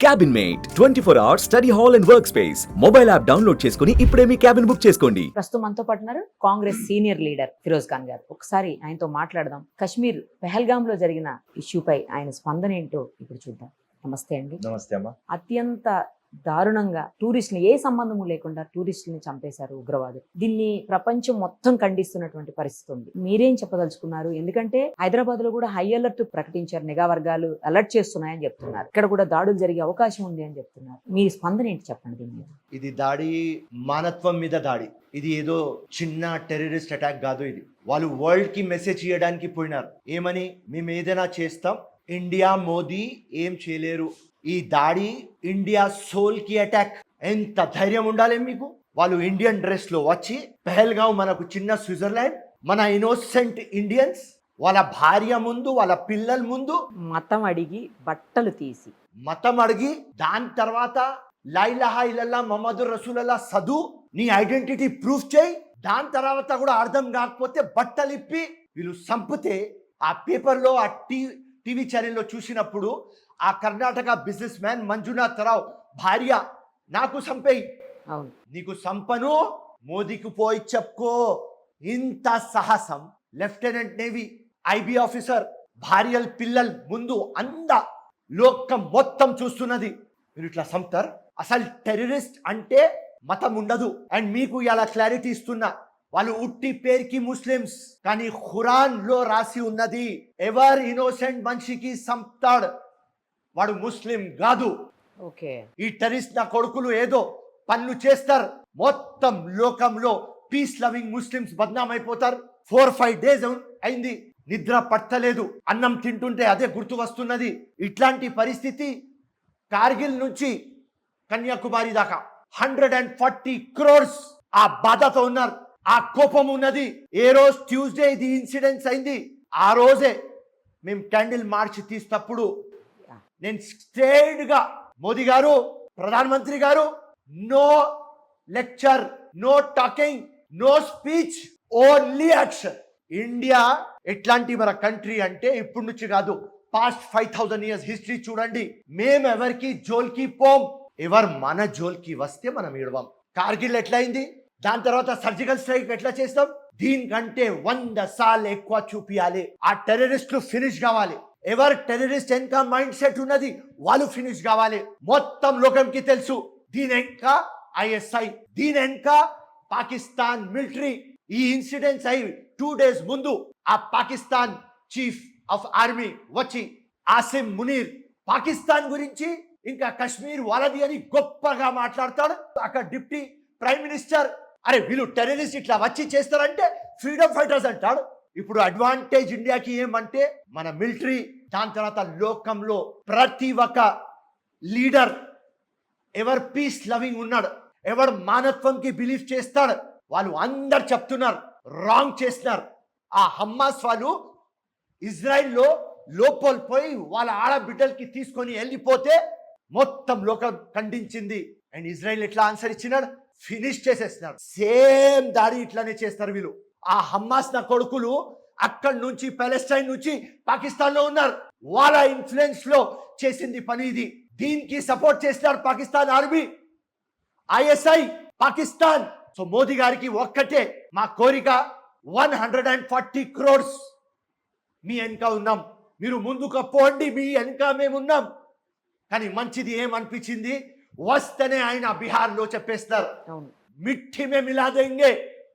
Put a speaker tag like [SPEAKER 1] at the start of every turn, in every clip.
[SPEAKER 1] Cabin mate 24 hours study hall and work space mobile app download చేసుకుని ఇప్పుడే మీ cabin book చేసుకోండి.
[SPEAKER 2] ప్రస్తుతం మనతో పాటు ఉన్నారు కాంగ్రెస్ సీనియర్ లీడర్ ఫిరోజ్ ఖాన్ గారు. ఒకసారి ఆయనతో మాట్లాడదాం. కశ్మీర్ పెహల్గామ్ లో జరిగిన ఇష్యూపై ఆయన స్పందన ఏంటో ఇప్పుడు చూద్దాం. నమస్తే అండి.
[SPEAKER 3] నమస్తే అమ్మా.
[SPEAKER 2] అత్యంత దారుణంగా టూరిస్టులు ఏ సంబంధము లేకుండా టూరిస్టులని చంపేశారు ఉగ్రవాదులు. దీన్ని ప్రపంచం మొత్తం ఖండిస్తున్నటువంటి పరిస్థితి ఉంది. మీరేం చెప్పదలుచుకున్నారు? ఎందుకంటే హైదరాబాద్ లో కూడా హై అలర్ట్ ప్రకటించారు, నిఘా వర్గాలు అలర్ట్ చేస్తున్నాయని చెప్తున్నారు. ఇక్కడ కూడా దాడులు జరిగే అవకాశం ఉంది అని చెప్తున్నారు. మీ స్పందన ఏంటి చెప్పండి దీని మీద.
[SPEAKER 3] ఇది దాడి మానవత్వం మీద దాడి. ఇది ఏదో చిన్న టెర్రరిస్ట్ అటాక్ కాదు. ఇది వాళ్ళు వరల్డ్ కి మెసేజ్ ఇవ్వడానికి పోయినారు. ఏమని? మేము ఏదైనా చేస్తాం, ఇండియా మోదీ ఏం చేయలేరు. ఈ దాడి ఇండియా సోల్ కి అటాక్. ఎంత ధైర్యం ఉండాలి మీకు? వాళ్ళు ఇండియన్ డ్రెస్ లో వచ్చి పెహల్గావ్ మనకు చిన్న స్విట్జర్లాండ్, మన ఇన్నోసెంట్ ఇండియన్స్ వాళ్ళ భార్య ముందు, వాళ్ళ పిల్లల ముందు
[SPEAKER 2] మతం అడిగి బట్టలు తీసి
[SPEAKER 3] మతం అడిగి, దాని తర్వాత లా ఇలాహా ఇల్లల్లాహ్ ముహమ్మదుర్ రసూలుల్లాహ్ చదువు, నీ ఐడెంటిటీ ప్రూఫ్ చేయి. దాని తర్వాత కూడా అర్థం కాకపోతే బట్టలు ఇప్పి వీళ్ళు చంపితే ఆ పేపర్లో, ఆ టీవీ ఛానల్లో చూసినప్పుడు ఆ కర్ణాటక బిజినెస్ మ్యాన్ మంజునాథ్ రావు భార్య, నాకు చంపేయి,
[SPEAKER 2] అవును
[SPEAKER 3] నీకు సంపను, మోదీకి పోయి చెప్పుకో. ఇంత సాహసం లెఫ్టినెంట్ నేవీ ఐబీ ఆఫీసర్ భార్యల పిల్లల ముందు అంద లోకం మొత్తం చూస్తున్నది. మీరు ఇట్లా చంపుతారు? అసలు టెర్రరిస్ట్ అంటే మతం ఉండదు. అండ్ మీకు ఇలా క్లారిటీ ఇస్తున్నా, వాళ్ళు ఉట్టి పేరుకి ముస్లిమ్స్, కానీ ఖురాన్ లో రాసి ఉన్నది ఎవర్ ఇన్నోసెంట్ మనిషికి చంపుతాడు వాడు ముస్లిం కాదు.
[SPEAKER 2] ఓకే,
[SPEAKER 3] ఈ టెర్రరిస్ట్ నా కొడుకులు ఏదో పనులు చేస్తారు, మొత్తం లోకంలో పీస్ లవింగ్ ముస్లిమ్స్ బద్నాం అయిపోతారు. 4-5 days అయింది, నిద్ర పట్టలేదు, అన్నం తింటుంటే అదే గుర్తు వస్తున్నది. ఇట్లాంటి పరిస్థితి కార్గిల్ నుంచి కన్యాకుమారి దాకా 140 crores ఆ బాధతో ఉన్నారు, ఆ కోపం ఉన్నది. ఏ రోజు ట్యూస్డే ఇది ఇన్సిడెంట్స్ అయింది, ఆ రోజే మేము క్యాండిల్ మార్చ్ తీసినప్పుడు నేను స్ట్రేట్ గా మోదీ గారు, ప్రధానమంత్రి గారు, no lecture, no talking, no speech, only action. India ఎట్లాంటి మన కంట్రీ అంటే ఇప్పుడు నుంచి కాదు, పాస్ట్ 5000 years హిస్టరీ చూడండి. మేము ఎవరికి జోల్కి పోం, ఎవరు మన జోల్కి వస్తే మనం ఇడవం. కార్గిల్ ఎట్లయింది, దాని తర్వాత సర్జికల్ స్ట్రైక్ ఎట్లా చేస్తాం, దీనికంటే 100 సార్లు ఎక్కువ చూపియాలి. ఆ టెర్రరిస్టులు ఫినిష్ కావాలి. ఎవరు టెర్రరిస్ట్ వెనక మైండ్ సెట్ ఉన్నది వాళ్ళు ఫినిష్ కావాలి. మొత్తం లోకంకి తెలుసు దీని వెనక ఐఎస్ఐ, దీని వెనక పాకిస్తాన్ మిలిటరీ. ఈ ఇన్సిడెంట్స్ అయి 2 days ముందు ఆ పాకిస్తాన్ చీఫ్ ఆఫ్ ఆర్మీ వచ్చి ఆసిమ్ మునీర్ పాకిస్తాన్ గురించి ఇంకా కశ్మీర్ వాళ్ళది అని గొప్పగా మాట్లాడతాడు. అక్కడ డిప్యూటీ ప్రైమ్ మినిస్టర్, అరే వీళ్ళు టెర్రరిస్ట్ ఇట్లా వచ్చి చేస్తారంటే ఫ్రీడమ్ ఫైటర్స్ అంటాడు. ఇప్పుడు అడ్వాంటేజ్ ఇండియాకి ఏమంటే మన మిలిటరీ, దాని తర్వాత లోకంలో ప్రతి ఒక్క లీడర్ ఎవరు పీస్ లవింగ్ ఉన్నాడు, ఎవరు మానవత్వంకి బిలీవ్ చేస్తాడు, వాళ్ళు అందరు చెప్తున్నారు రాంగ్ చేస్తున్నారు. ఆ హమాస్ వాళ్ళు ఇజ్రాయిల్లో లోపలిపోయి వాళ్ళ ఆడబిడ్డలకి తీసుకొని వెళ్ళిపోతే మొత్తం లోకం ఖండించింది. అండ్ ఇజ్రాయిల్ ఎట్లా ఆన్సర్ ఇచ్చినాడు, ఫినిష్ చేసేస్తున్నారు. సేమ్ దాడి ఇట్లానే చేస్తారు వీళ్ళు. ఆ హమాస్ నా కొడుకులు అక్కడి నుంచి పాలెస్టైన్ నుంచి పాకిస్తాన్ లో ఉన్నారు, వాళ్ళ ఇన్ఫ్లుయెన్స్ లో చేసింది పని ఇది. దీనికి సపోర్ట్ చేస్తున్నారు Pakistan army, ISI, Pakistan. So Modi గారికి ఒక్కటే మా కోరిక, 140 crores మీ వెనక ఉన్నాం, మీరు ముందుకు పోండి, మీ వెనక మేమున్నాం. కానీ మంచిది ఏమనిపించింది, వస్తేనే ఆయన బీహార్లో చెప్పేస్తారు మిఠి మే మిలా దేంగే,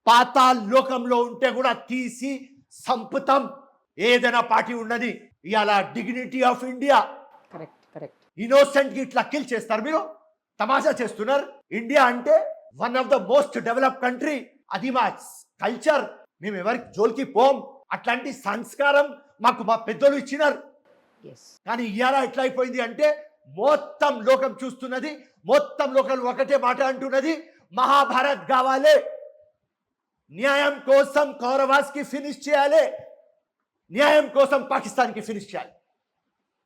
[SPEAKER 3] పాతాళ లోకంలో ఉంటే కూడా తీసి సంపుతం. ఏదైనా పార్టీ ఉన్నది ఇవాళ డిగ్నిటీ ఆఫ్ ఇండియా. ఇన్నోసెంట్ కి ఇట్లా కిల్ చేస్తారు, మీరు తమాషా చేస్తున్నారు. ఇండియా అంటే one of the most develop country, అది మా కల్చర్, మేము ఎవరికి జోలికి పోం. అట్లాంటి సంస్కారం మాకు మా పెద్దలు ఇచ్చినారు. కానీ ఇవాళ ఎట్లా అయిపోయింది అంటే మొత్తం లోకం చూస్తున్నది, మొత్తం లోకం ఒకటే మాట అంటున్నది, మహాభారత్ కావాలి, న్యాయం కోసం కౌరవాస్ కి ఫినిష్ చేయాలి, న్యాయం కోసం పాకిస్తాన్ కి ఫినిష్ చేయాలి.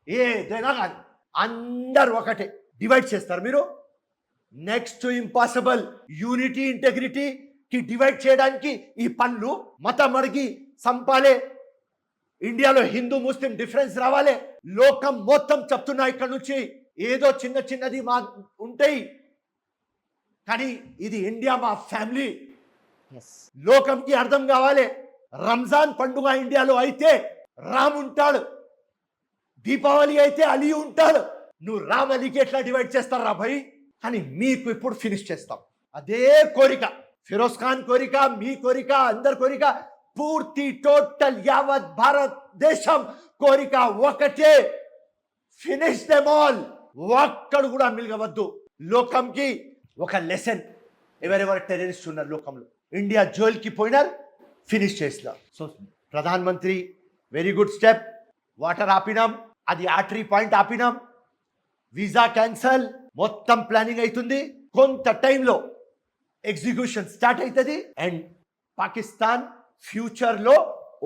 [SPEAKER 3] ఏదైనా కానీ అందరు ఒకటే డివైడ్ చేస్తారు మీరు. Next impossible. యూనిటీ ఇంటెగ్రిటీ కి డివైడ్ చేయడానికి ఈ పనులు, మతం అడిగి సంపాలే, ఇండియాలో హిందూ ముస్లిం డిఫరెన్స్ రావాలి. లోకం మొత్తం చెప్తున్నా ఇక్కడ నుంచి ఏదో చిన్న చిన్నది మా ఉంటాయి, కానీ ఇది ఇండియా మా ఫ్యామిలీ.
[SPEAKER 2] ఎస్.
[SPEAKER 3] లోకంకి అర్థం కావాలి. రంజాన్ పండుగ ఇండియాలో అయితే రామ్ ఉంటాడు, దీపావళి అయితే అలీ ఉంటాడు. నువ్వు రామ్ అలీకి ఎట్లా డివైడ్ చేస్తారా భయ్? కానీ మీకు ఇప్పుడు ఫినిష్ చేస్తాం. అదే కోరిక, ఫిరోజ్ ఖాన్ కోరిక, మీ కోరిక, అందరి కోరిక, పూర్తి టోటల్ యావత్ భారతదేశం కోరిక ఒకటే, ఫినిష్ దెమ్ ఆల్. ఒక్కడు కూడా మిలగవద్దు. లోకంకి ఒక లెసన్, ఎవరెవరు టెర్రరిస్ట్ ఉన్నారు లోకంలో, ఇండియా జైలుకి పోయినారు, ఫినిష్ చేసిన. So Pradhan Mantri very good step. Water ఆపినాం, అది ఆర్టరీ పాయింట్ ఆపినాం, వీసా క్యాన్సల్, మొత్తం ప్లానింగ్ అవుతుంది. కొంత టైంలో ఎగ్జిక్యూషన్ స్టార్ట్ అవుతుంది. అండ్ పాకిస్తాన్ ఫ్యూచర్లో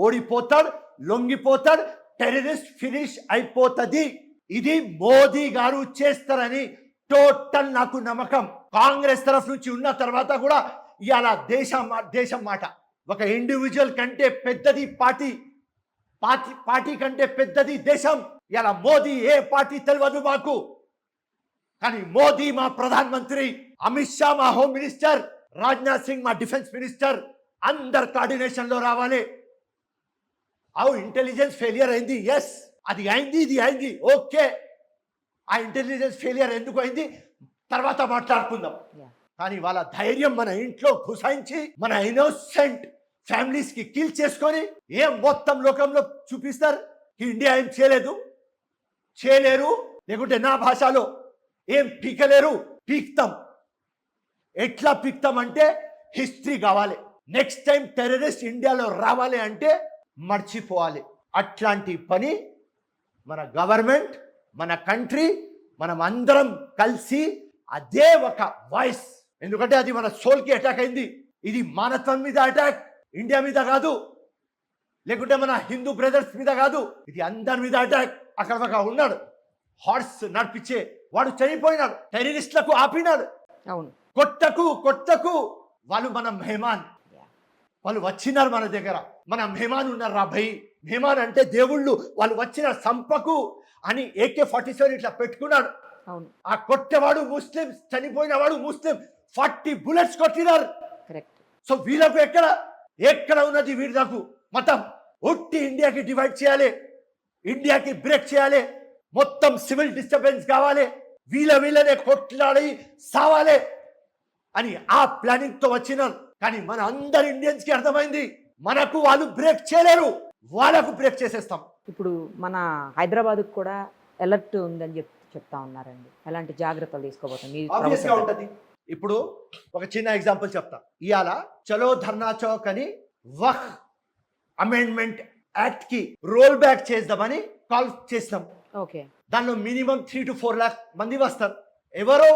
[SPEAKER 3] ఓడిపోతాడు, లొంగిపోతాడు, టెర్రరిస్ట్ ఫినిష్ అయిపోతుంది. ఇది మోదీ గారు చేస్తారని టోటల్ నాకు నమ్మకం. కాంగ్రెస్ తరఫు నుంచి ఉన్న తర్వాత కూడా ఇవాళ దేశం మాట, ఒక ఇండివిజువల్ కంటే పెద్దది పార్టీ కంటే పెద్దది దేశం. ఇలా మోదీ ఏ పార్టీ తెలియదు మాకు, కానీ మోదీ మా ప్రధాన మంత్రి, అమిత్ షా మా హోమ్ మినిస్టర్, రాజ్నాథ్ సింగ్ మా డిఫెన్స్ మినిస్టర్, అందరు కోఆర్డినేషన్ లో రావాలి. అవు ఇంటెలిజెన్స్ ఫెయిలియర్ అయింది, ఎస్ అది అయింది, ఇది అయింది, ఓకే. ఆ ఇంటెలిజెన్స్ ఫెయిలియర్ ఎందుకు అయింది తర్వాత మాట్లాడుకుందాం. కానీ వాళ్ళ ధైర్యం మన ఇంట్లో గుసాయించి మన ఇన్నోసెంట్ ఫ్యామిలీస్ కి కిల్ చేసుకొని ఏం మొత్తం లోకంలో చూపిస్తారు ఇండియా ఏం చేయలేరు, లేకుంటే నా భాషలో ఏం పీకలేరు. పీక్తాం. ఎట్లా పీక్తాం అంటే హిస్టరీ కావాలి. నెక్స్ట్ టైం టెర్రరిస్ట్ ఇండియాలో రావాలి అంటే మర్చిపోవాలి. అట్లాంటి పని మన గవర్నమెంట్, మన కంట్రీ, మనం అందరం కలిసి అదే ఒక వాయిస్, ఎందుకంటే అది మన సోల్కి అటాక్ అయింది. ఇది మానవత్వం మీద అటాక్, ఇండియా మీద కాదు, లేకుంటే మన హిందూ బ్రదర్స్ మీద కాదు, ఇది అందరి మీద అటాక్. అక్కడ ఒక ఉన్నాడు హార్స్ నడిపించే వాడు చనిపోయినాడు, టెర్రరిస్టులకు ఆపినాడు.
[SPEAKER 2] అవును,
[SPEAKER 3] కొట్టకు వాళ్ళు మన మెహమాన్, వాళ్ళు వచ్చినారు మన దగ్గర, మన మెహమాన్ ఉన్నారు రా భయ్. మెహమాన్ అంటే దేవుళ్ళు, వాళ్ళు వచ్చిన సంపకు అని AK-47 ఇట్లా పెట్టుకున్నాడు.
[SPEAKER 2] అవును,
[SPEAKER 3] ఆ కొట్టేవాడు ముస్లిం, చనిపోయిన వాడు ముస్లిం, 40 bullets కొట్టినారు.
[SPEAKER 2] కరెక్ట్.
[SPEAKER 3] సో వీళ్ళకు ఎక్కడ ఉన్నది వీళ్ళకు మతం? ఉట్టి ఇండియాకి డివైడ్ చేయాలి, ఇండియాకి బ్రేక్ చేయాలి, మొత్తం సివిల్ డిస్టర్బెన్స్ కావాలి, వీళ్ళనే కొట్లాడి సావాలి అని ఆ ప్లానింగ్ తో వచ్చినారు. కానీ మన అందరు ఇండియన్స్ కి అర్థమైంది, మనకు వాళ్ళు బ్రేక్ చేయలేరు, వాళ్ళకు బ్రేక్ చేసేస్తాం.
[SPEAKER 2] ఇప్పుడు మన హైదరాబాద్కు కూడా అలర్ట్ ఉందని చెప్తా ఉన్నారండి. ఎలాంటి జాగ్రత్తలు తీసుకోబోతాం?
[SPEAKER 3] ఆబ్వియస్ గా ఉంటది. ఇప్పుడు ఒక చిన్న ఎగ్జాంపుల్ చెప్తా. ఇవాళ చలో ధర్నా చౌక్ అని వక్ఫ్ అమెండ్మెంట్ యాక్ట్ కి రోల్ బ్యాక్ చేద్దామని కాల్ చేసినాం.
[SPEAKER 2] ఓకే.
[SPEAKER 3] దానిలో మినిమం 3 to 4 lakh మంది వస్తారు. ఎవరో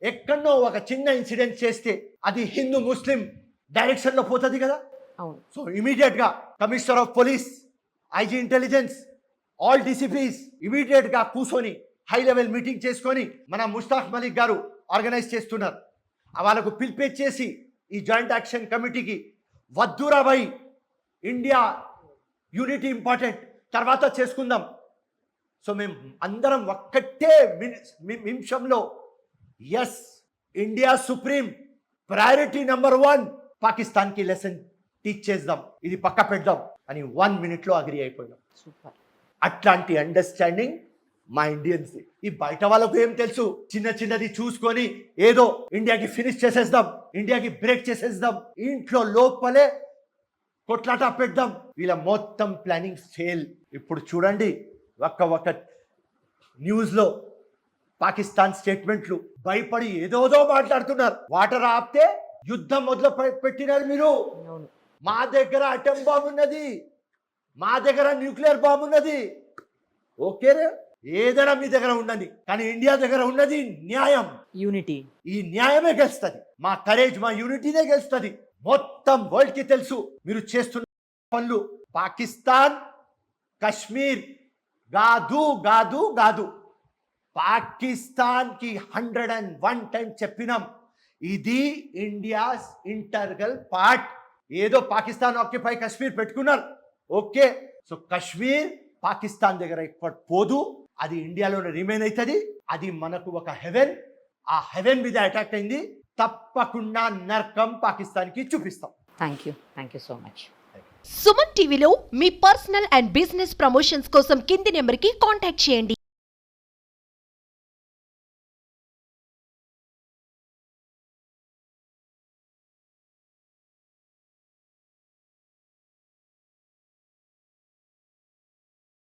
[SPEAKER 3] ఎక్కడో ఒక చిన్న ఇన్సిడెంట్ చేస్తే అది హిందూ ముస్లిం డైరెక్షన్ లో పోతుంది కదా.
[SPEAKER 2] అవును.
[SPEAKER 3] సో ఇమీడియట్ గా commissioner of police, IG intelligence, all DCPs immediate గా కూర్చొని హై లెవెల్ మీటింగ్ చేసుకొని మన ముస్తాక్ మలిక్ గారు ఆర్గనైజ్ చేస్తున్నారు. వాళ్ళకు పిలిపించేసి ఈ జాయింట్ యాక్షన్ కమిటీకి వద్దురా భయ్, ఇండియా యూనిటీ ఇంపార్టెంట్, తర్వాత చేసుకుందాం. సో మేము అందరం ఒక్కటే నిమిషంలో yes, India supreme, priority number 1 పాకిస్తాన్కి లెసన్ టీచ్ చేద్దాం, ఇది పక్క పెడదాం అని 1 minute లో అగ్రి అయిపోయాం.
[SPEAKER 2] సూపర్.
[SPEAKER 3] అట్లాంటి అండర్స్టాండింగ్ మా ఇండియన్స్. ఈ బయట వాళ్ళకు ఏం తెలుసు, చిన్నది చూసుకొని ఏదో ఇండియాకి ఫినిష్ చేసేద్దాం, ఇండియాకి బ్రేక్ చేసేద్దాం, ఇంట్లో లోపలే కొట్లాట పెడదాం. వీళ్ళ మొత్తం ప్లానింగ్ ఫెయిల్. ఇప్పుడు చూడండి, ఒక్క న్యూస్లో పాకిస్తాన్ స్టేట్మెంట్లు భయపడి ఏదోదో మాట్లాడుతున్నారు. వాటర్ ఆపితే యుద్ధం మొదలు పెట్టినారు మీరు.
[SPEAKER 2] అవును.
[SPEAKER 3] మా దగ్గర అటం బాంబు ఉన్నది, మా దగ్గర న్యూక్లియర్ బాంబు ఉన్నది. ఓకే, ఏదైనా మీ దగ్గర ఉండని, కానీ ఇండియా దగ్గర ఉన్నది న్యాయం,
[SPEAKER 2] యూనిటీ.
[SPEAKER 3] ఈ న్యాయమే గెలుస్తుంది. మా కరేజ్, మా యూనిటీనే గెలుస్తుంది. మొత్తం వరల్డ్ కి తెలుసు మీరు చేస్తున్న పనులు. పాకిస్తాన్ కశ్మీర్ కాదు, పాకిస్తాన్ కి 101 times చెప్పినాం, ఇది ఇండియాస్ ఇంటర్గల్ పార్ట్. ఏదో పాకిస్తాన్ ఆక్యుపై కశ్మీర్ పెట్టుకున్నారు, ఓకే. సో కశ్మీర్ పాకిస్తాన్ దగ్గర ఎక్కువ పోదు, అది ఇండియాలోనే రిమైన్ అవుతుంది. అది మనకు ఒక హెవెన్. ఆ హెవెన్ మీద అటాక్ అయింది. తప్పకుండా నరకం పాకిస్తాన్కి చూపిస్తాం.
[SPEAKER 2] Thank you so much.
[SPEAKER 4] Suman టీవీలో మీ పర్సనల్ అండ్ బిజినెస్ ప్రమోషన్స్ కోసం కింది నెంబర్కి కాంటాక్ట్ చేయండి.